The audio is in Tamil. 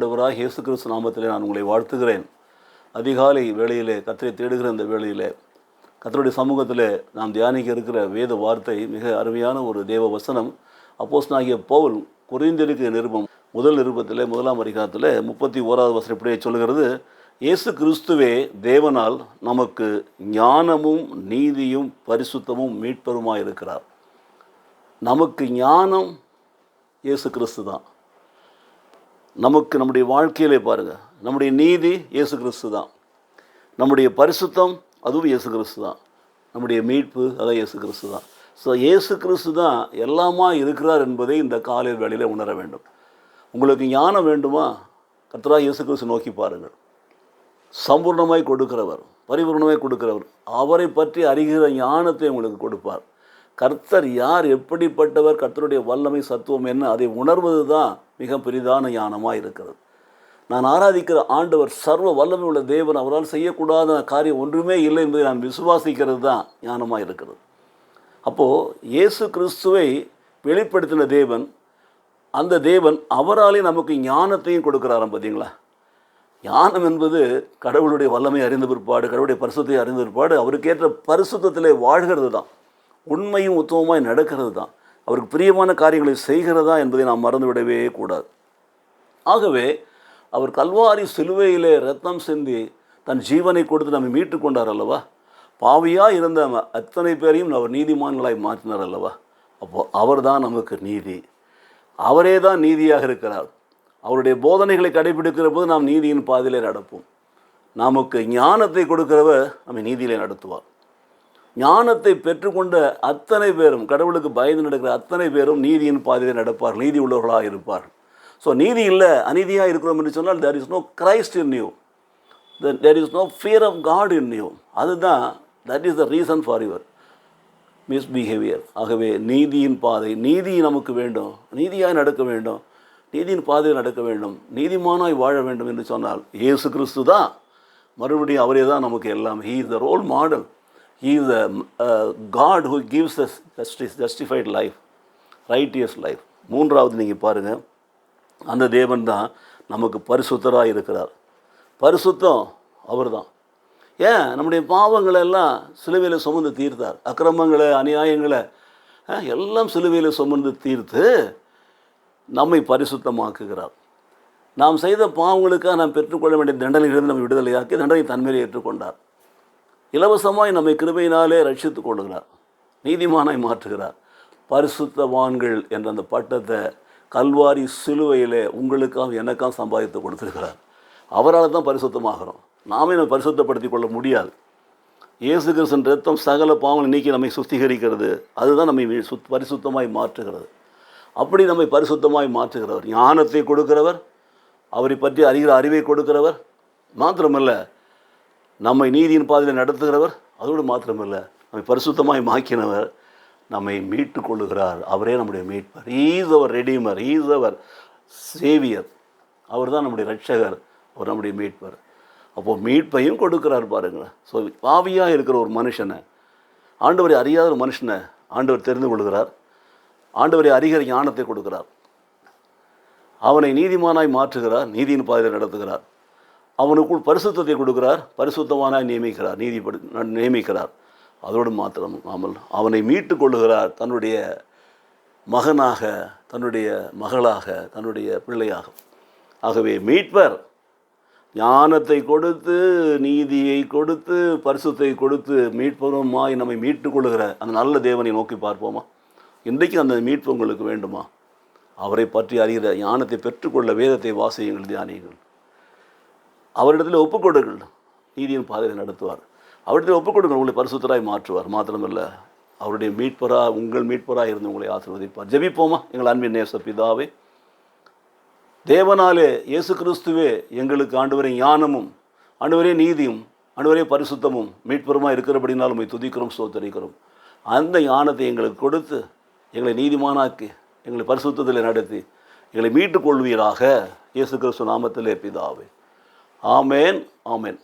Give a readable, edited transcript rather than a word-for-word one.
ஆண்டவராக இயேசு கிறிஸ்து நாமத்திலே நான் உங்களை வாழ்த்துகிறேன். அதிகாலை வேளையிலே கர்த்தரை தேடுகிற இந்த வேளையிலே கர்த்தருடைய சமூகத்திலே நாம் தியானிக்க இருக்கிற வேத வார்த்தை மிக அருமையான ஒரு தேவ வசனம். அப்போஸ்தலனாகிய பவுல் கொரிந்தியருக்கு நிருபம் முதல் நிருபத்திலே 1ஆம் அதிகாரத்தில் 31வது வசனம் இப்படியே சொல்கிறது, இயேசு கிறிஸ்துவே தேவனால் நமக்கு ஞானமும் நீதியும் பரிசுத்தமும் மீட்பருமாய் இருக்கிறார். நமக்கு ஞானம் இயேசு கிறிஸ்து தான். நமக்கு நம்முடைய வாழ்க்கையிலே பாருங்கள், நம்முடைய நீதி இயேசு கிறிஸ்து தான். நம்முடைய பரிசுத்தம் அதுவும் இயேசு கிறிஸ்து தான். நம்முடைய மீட்பு அதான் இயேசு கிறிஸ்து தான். ஸோ இயேசு கிறிஸ்து தான் எல்லாமா இருக்கிறார் என்பதை இந்த காலை வேளையில் உணர வேண்டும். உங்களுக்கு ஞானம் வேண்டுமா? கர்த்தராகிய இயேசு கிறிஸ்து நோக்கி பாருங்கள். சம்பூர்ணமாய் கொடுக்கிறவர், பரிபூர்ணமாய் கொடுக்கிறவர். அவரை பற்றி அறிகிற ஞானத்தை உங்களுக்கு கொடுப்பார். கர்த்தர் யார், எப்படிப்பட்டவர், கர்த்தருடைய வல்லமை சத்துவம் என்ன, அதை உணர்வது தான் மிக பெரிதான ஞானமாக இருக்கிறது. நான் ஆராதிக்கிற ஆண்டவர் சர்வ வல்லமை உள்ள தேவன், அவரால் செய்யக்கூடாத காரியம் ஒன்றுமே இல்லை என்பதை நான் விசுவாசிக்கிறது தான் ஞானமாக இருக்கிறது. அப்போது இயேசு கிறிஸ்துவை வெளிப்படுத்தின தேவன், அந்த தேவன் அவராலே நமக்கு ஞானத்தையும் கொடுக்குறாராம். பார்த்தீங்களா? ஞானம் என்பது கடவுளுடைய வல்லமை அறிந்த பிற்பாடு, கடவுளுடைய பரிசுத்தை அறிந்த பிற்பாடு அவருக்கேற்ற பரிசுத்தத்திலே வாழ்கிறது தான், உண்மையும் உத்தமமாய் நடக்கிறது தான், அவருக்கு பிரியமான காரியங்களை செய்கிறதா என்பதை நாம் மறந்துவிடவே கூடாது. ஆகவே அவர் கல்வாரி சிலுவையிலே இரத்தம் சிந்தி தன் ஜீவனை கொடுத்து நம்மை மீட்டு கொண்டார் அல்லவா? பாவியாக இருந்த அத்தனை பேரையும் அவர் நீதிமான்களாய் மாற்றினார் அல்லவா? அப்போது அவர் தான் நமக்கு நீதி. அவரே தான் நீதியாக இருக்கிறார். அவருடைய போதனைகளை கடைபிடிக்கிற போது நாம் நீதியின் பாதையிலே நடப்போம். நமக்கு ஞானத்தை கொடுக்கிறவர் நம்மை நீதியிலே நடத்துவார். ஞானத்தை பெற்றுக்கொண்ட அத்தனை பேரும், கடவுளுக்கு பயந்து நடக்கிற அத்தனை பேரும் நீதியின் பாதையிலே நடப்பார், நீதி உள்ளவர்களாக இருப்பார். ஸோ நீதி இல்லை, அநீதியாக இருக்கிறோம் என்று சொன்னால் there is no Christ in you, there is no fear of God in you. அதுதான், that is the reason for your misbehavior. ஆகவே நீதியின் பாதை, நீதி நமக்கு வேண்டும், நீதியாய் நடக்க வேண்டும், நீதியின் பாதையில் நடக்க வேண்டும், நீதிமானாய் வாழ வேண்டும் என்று சொன்னால் இயேசு கிறிஸ்து தான், மறுபடியும் அவரே தான் நமக்கு எல்லாம். He is the role model. He is the God who gives us justified life, righteous life. மூன்றாவது நீங்கள் பாருங்கள், அந்த தேவன் தான் நமக்கு பரிசுத்தராக இருக்கிறார். பரிசுத்தம் அவர் தான். ஏன்? நம்முடைய பாவங்களை எல்லாம் சிலுவையில் சுமந்து தீர்த்தார். அக்கிரமங்களை, அநியாயங்களை எல்லாம் சிலுவையில் சுமந்து தீர்த்து நம்மை பரிசுத்தமாக்குகிறார். நாம் செய்த பாவங்களுக்காக நாம் பெற்றுக்கொள்ள வேண்டிய தண்டனையிலிருந்து நம்ம விடுதலையாக்கி தண்டனை தன்மையை ஏற்றுக்கொண்டார். இலவசமாய் நம்மை கிருபையினாலே ரட்சித்து கொள்கிறார், நீதிமானாய் மாற்றுகிறார். பரிசுத்தவான்கள் என்ற அந்த பட்டத்தை கல்வாரி சிலுவையிலே உங்களுக்காக எனக்காக சம்பாதித்து கொடுத்துருக்கிறார். அவரால் தான் பரிசுத்தமாகிறோம். நாமே நம்ம பரிசுத்தப்படுத்தி கொள்ள முடியாது. இயேசு கிறிஸ்துவின் இரத்தம் சகல பாவங்களை நீக்கி நம்மை சுத்திகரிக்கிறது. அதுதான் நம்மை பரிசுத்தமாய் மாற்றுகிறது. அப்படி நம்மை பரிசுத்தமாய் மாற்றுகிறவர், ஞானத்தை கொடுக்கிறவர், அவரை பற்றி அறிகிற அறிவை கொடுக்கிறவர் மாத்திரமல்ல, நம்மை நீதியின் பாதையில் நடத்துகிறவர், அதோடு மாத்திரமல்ல, நம்மை பரிசுத்தமாய் மாக்கினவர், நம்மை மீட்டு கொள்ளுகிறார். அவரே நம்முடைய மீட்பர். ஈஸ் அவர் ரெடீமர், ஈஸ் அவர் சேவியர். அவர் தான் நம்முடைய ரட்சகர், அவர் நம்முடைய மீட்பர். அப்போது மீட்பையும் கொடுக்குறார் பாருங்கள். ஸோ பாவியாக இருக்கிற ஒரு மனுஷனை, ஆண்டவரை அறியாத ஒரு மனுஷனை ஆண்டவர் தெரிந்து கொள்கிறார். ஆண்டவரை அறிகிற ஞானத்தை கொடுக்கிறார். அவனை நீதிமானாய் மாற்றுகிறார், நீதியின் பாதையில் நடத்துகிறார். அவனுக்குள் பரிசுத்தத்தை கொடுக்கிறார், பரிசுத்தமானாய் நியமிக்கிறார். அதோடு மாத்திரமாமல் அவனை மீட்டு கொள்ளுகிறார், தன்னுடைய மகனாக, தன்னுடைய மகளாக, தன்னுடைய பிள்ளையாக. ஆகவே மீட்பர் ஞானத்தை கொடுத்து, நீதியை கொடுத்து, பரிசுத்தை கொடுத்து, மீட்பருமாய் நம்மை மீட்டு கொள்ளுகிற அந்த நல்ல தேவனை நோக்கி பார்ப்போமா? இன்றைக்கு அந்த மீட்பு உங்களுக்கு வேண்டுமா? அவரை பற்றி அறிகிற ஞானத்தை பெற்றுக்கொள்ள வேதத்தை வாசியுங்கள், தியானியுங்கள். அவரிடத்தில் ஒப்புக்கொடுங்கள், நீதியின் பாதையை நடத்துவார். அவரிடத்தில் ஒப்புக்கொடுங்கள், உங்களை பரிசுத்தராய் மாற்றுவார். மாத்திரமல்ல, அவருடைய மீட்பராக, உங்கள் மீட்பராக இருந்து உங்களை ஆசீர்வதிப்பார். ஜெபிப்போமா? எங்கள் அன்பின் நேச பிதாவே, தேவனாலே இயேசு கிறிஸ்துவே எங்களுக்கு ஆண்டவரே ஞானமும், ஆண்டவரே நீதியும், ஆண்டவரே பரிசுத்தமும் மீட்பருமாக இருக்கிறபடினாலும் உம்மை துதிக்கிறோம், ஸ்தோத்திரிக்கிறோம். அந்த ஞானத்தை எங்களுக்கு கொடுத்து எங்களை நீதிமானாக்கி எங்களை பரிசுத்தத்தில் நடத்தி எங்களை மீட்டுக் கொள்வீராக. இயேசு கிறிஸ்து நாமத்திலே பிதாவே, ஆமேன், ஆமேன்.